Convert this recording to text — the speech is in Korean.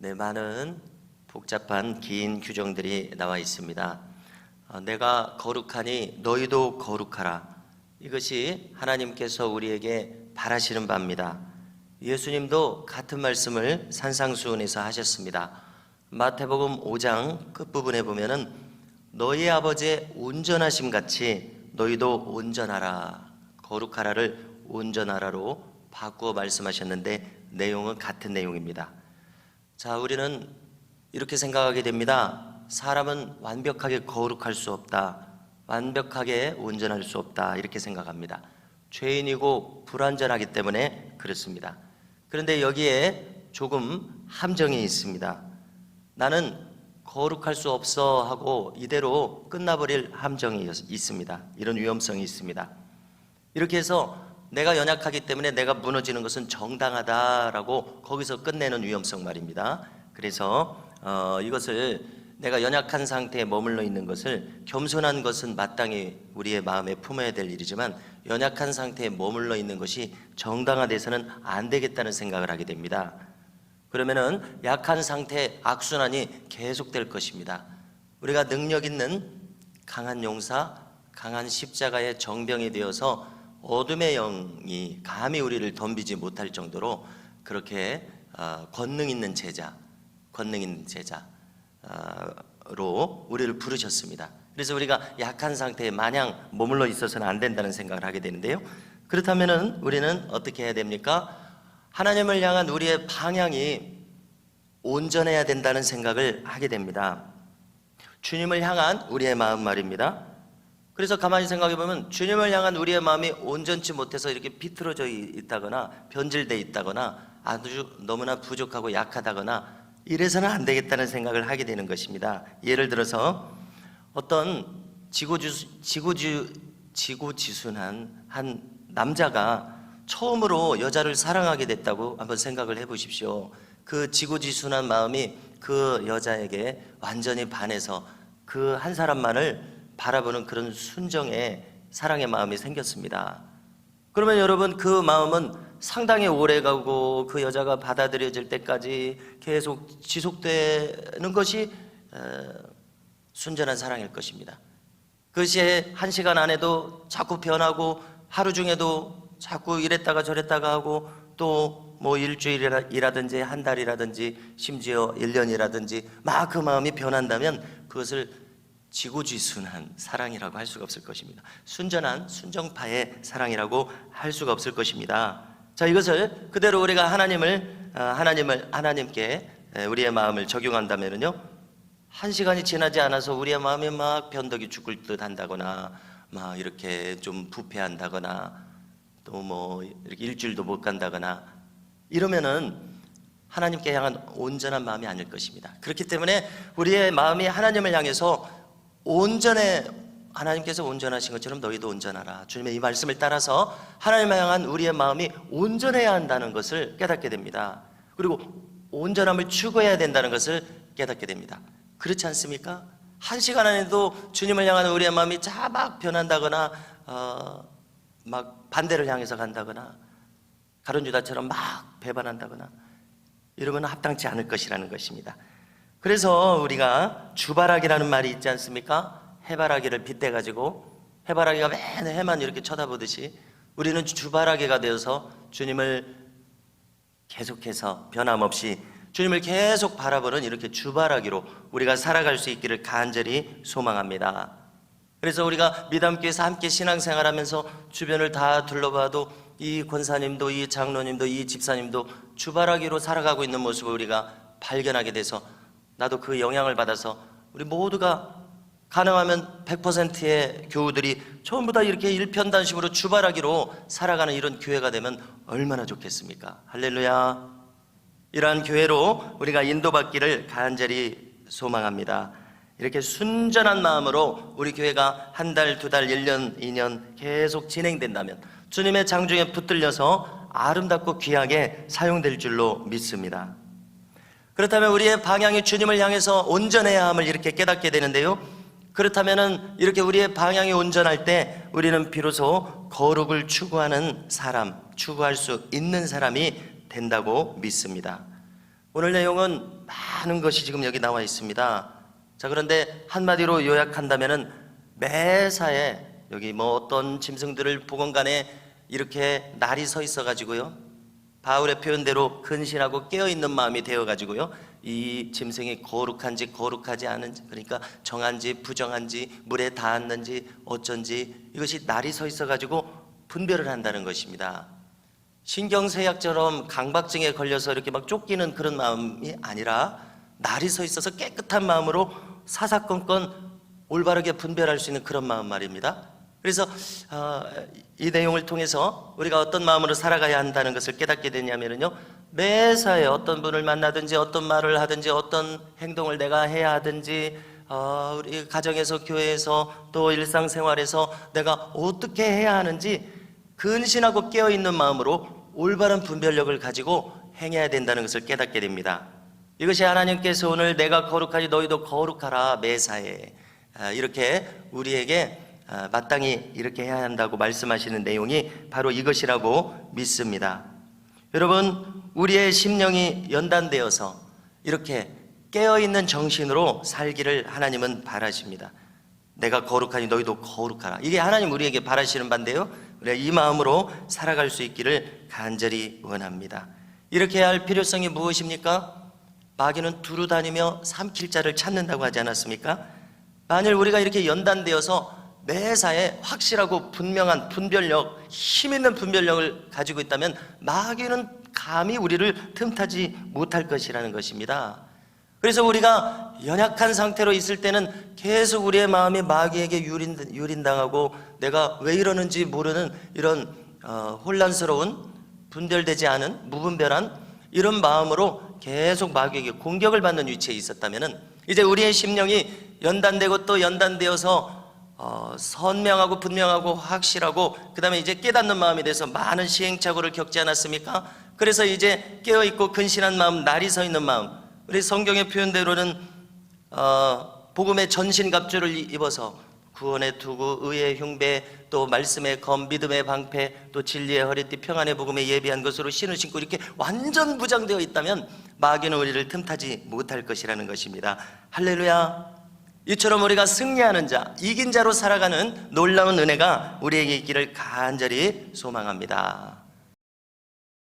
네, 많은 복잡한 긴 규정들이 나와 있습니다. 내가 거룩하니 너희도 거룩하라. 이것이 하나님께서 우리에게 바라시는 바입니다. 예수님도 같은 말씀을 산상수훈에서 하셨습니다. 마태복음 5장 끝부분에 보면은 너희 아버지의 온전하심 같이 너희도 온전하라. 거룩하라를 온전하라로 바꾸어 말씀하셨는데 내용은 같은 내용입니다. 자, 우리는 이렇게 생각하게 됩니다. 사람은 완벽하게 거룩할 수 없다. 완벽하게 온전할 수 없다. 이렇게 생각합니다. 죄인이고 불완전하기 때문에 그렇습니다. 그런데 여기에 조금 함정이 있습니다. 나는 거룩할 수 없어 하고 이대로 끝나버릴 함정이 있습니다. 이런 위험성이 있습니다. 이렇게 해서 내가 연약하기 때문에 내가 무너지는 것은 정당하다라고 거기서 끝내는 위험성 말입니다. 그래서 이것을 내가 연약한 상태에 머물러 있는 것을, 겸손한 것은 마땅히 우리의 마음에 품어야 될 일이지만 연약한 상태에 머물러 있는 것이 정당화돼서는 안 되겠다는 생각을 하게 됩니다. 그러면은 약한 상태의 악순환이 계속될 것입니다. 우리가 능력 있는 강한 용사, 강한 십자가의 정병이 되어서 어둠의 영이 감히 우리를 덤비지 못할 정도로 그렇게 권능 있는 제자로 우리를 부르셨습니다. 그래서 우리가 약한 상태에 마냥 머물러 있어서는 안 된다는 생각을 하게 되는데요. 그렇다면은 우리는 어떻게 해야 됩니까? 하나님을 향한 우리의 방향이 온전해야 된다는 생각을 하게 됩니다. 주님을 향한 우리의 마음 말입니다. 그래서 가만히 생각해 보면 주님을 향한 우리의 마음이 온전치 못해서 이렇게 비틀어져 있다거나 변질되어 있다거나 아주 너무나 부족하고 약하다거나 이래서는 안 되겠다는 생각을 하게 되는 것입니다. 예를 들어서 어떤 지고지순한 한 남자가 처음으로 여자를 사랑하게 됐다고 한번 생각을 해 보십시오. 그 지고지순한 마음이 그 여자에게 완전히 반해서 그 한 사람만을 바라보는 그런 순정의 사랑의 마음이 생겼습니다. 그러면 여러분, 그 마음은 상당히 오래가고 그 여자가 받아들여질 때까지 계속 지속되는 것이 순전한 사랑일 것입니다. 그것이 한 시간 안에도 자꾸 변하고 하루 중에도 자꾸 이랬다가 저랬다가 하고 또 뭐 일주일이라든지 한 달이라든지 심지어 1년이라든지 막 그 마음이 변한다면 그것을 지고지순한 사랑이라고 할 수가 없을 것입니다. 순전한 순정파의 사랑이라고 할 수가 없을 것입니다. 자, 이것을 그대로 우리가 하나님께 우리의 마음을 적용한다면요, 한 시간이 지나지 않아서 우리의 마음이 막 변덕이 죽을 듯 한다거나 막 이렇게 좀 부패한다거나 또 뭐 이렇게 일주일도 못 간다거나 이러면은 하나님께 향한 온전한 마음이 아닐 것입니다. 그렇기 때문에 우리의 마음이 하나님을 향해서 하나님께서 온전하신 것처럼 너희도 온전하라. 주님의 이 말씀을 따라서 하나님을 향한 우리의 마음이 온전해야 한다는 것을 깨닫게 됩니다. 그리고 온전함을 추구해야 된다는 것을 깨닫게 됩니다. 그렇지 않습니까? 한 시간 안에도 주님을 향한 우리의 마음이 막 변한다거나 막 반대를 향해서 간다거나 가룟유다처럼 막 배반한다거나 이러면 합당치 않을 것이라는 것입니다. 그래서 우리가 주바라기라는 말이 있지 않습니까? 해바라기를 빗대가지고 해바라기가 맨 해만 이렇게 쳐다보듯이 우리는 주바라기가 되어서 주님을 계속해서 변함없이 주님을 계속 바라보는 이렇게 주바라기로 우리가 살아갈 수 있기를 간절히 소망합니다. 그래서 우리가 미담교회에서 함께 신앙생활하면서 주변을 다 둘러봐도 이 권사님도 이 장로님도 이 집사님도 주바라기로 살아가고 있는 모습을 우리가 발견하게 돼서 나도 그 영향을 받아서 우리 모두가 가능하면 100%의 교우들이 전부 다 이렇게 일편단심으로 주바라기로 살아가는 이런 교회가 되면 얼마나 좋겠습니까? 할렐루야. 이러한 교회로 우리가 인도받기를 간절히 소망합니다. 이렇게 순전한 마음으로 우리 교회가 한 달, 두 달, 1년, 2년 계속 진행된다면 주님의 장중에 붙들려서 아름답고 귀하게 사용될 줄로 믿습니다. 그렇다면 우리의 방향이 주님을 향해서 온전해야 함을 이렇게 깨닫게 되는데요, 그렇다면 이렇게 우리의 방향이 온전할 때 우리는 비로소 거룩을 추구하는 사람, 추구할 수 있는 사람이 된다고 믿습니다. 오늘 내용은 많은 것이 지금 여기 나와 있습니다. 자, 그런데 한마디로 요약한다면은 매사에 여기 뭐 어떤 짐승들을 보건 간에 이렇게 날이 서 있어 가지고요, 바울의 표현대로 근신하고 깨어있는 마음이 되어 가지고요, 이 짐승이 거룩한지 거룩하지 않은지, 그러니까 정한지 부정한지 물에 닿았는지 어쩐지 이것이 날이 서 있어 가지고 분별을 한다는 것입니다. 신경쇠약처럼 강박증에 걸려서 이렇게 막 쫓기는 그런 마음이 아니라 날이 서 있어서 깨끗한 마음으로 사사건건 올바르게 분별할 수 있는 그런 마음 말입니다. 그래서 이 내용을 통해서 우리가 어떤 마음으로 살아가야 한다는 것을 깨닫게 되냐면요, 매사에 어떤 분을 만나든지 어떤 말을 하든지 어떤 행동을 내가 해야 하든지 우리 가정에서 교회에서 또 일상생활에서 내가 어떻게 해야 하는지 근신하고 깨어있는 마음으로 올바른 분별력을 가지고 행해야 된다는 것을 깨닫게 됩니다. 이것이 하나님께서 오늘 내가 거룩하니 너희도 거룩하라 매사에 이렇게 우리에게 마땅히 이렇게 해야 한다고 말씀하시는 내용이 바로 이것이라고 믿습니다. 여러분, 우리의 심령이 연단되어서 이렇게 깨어있는 정신으로 살기를 하나님은 바라십니다. 내가 거룩하니 너희도 거룩하라. 이게 하나님 우리에게 바라시는 바인데요, 우리가 이 마음으로 살아갈 수 있기를 간절히 원합니다. 이렇게 해야 할 필요성이 무엇입니까? 마귀는 두루 다니며 삼킬 자를 찾는다고 하지 않았습니까? 만일 우리가 이렇게 연단되어서 매사에 확실하고 분명한 분별력, 힘있는 분별력을 가지고 있다면 마귀는 감히 우리를 틈타지 못할 것이라는 것입니다. 그래서 우리가 연약한 상태로 있을 때는 계속 우리의 마음이 마귀에게 유린당하고 내가 왜 이러는지 모르는 이런 혼란스러운, 분별되지 않은, 무분별한 이런 마음으로 계속 마귀에게 공격을 받는 위치에 있었다면 이제 우리의 심령이 연단되고 또 연단되어서 선명하고 분명하고 확실하고 그 다음에 이제 깨닫는 마음에 대해서 많은 시행착오를 겪지 않았습니까? 그래서 이제 깨어있고 근신한 마음, 날이 서 있는 마음, 우리 성경의 표현대로는 복음의 전신갑주를 입어서 구원의 투구, 의의 흉배, 또 말씀의 검, 믿음의 방패, 또 진리의 허리띠, 평안의 복음에 예비한 것으로 신을 신고 이렇게 완전 무장되어 있다면 마귀는 우리를 틈타지 못할 것이라는 것입니다. 할렐루야. 이처럼 우리가 승리하는 자, 이긴 자로 살아가는 놀라운 은혜가 우리에게 있기를 간절히 소망합니다.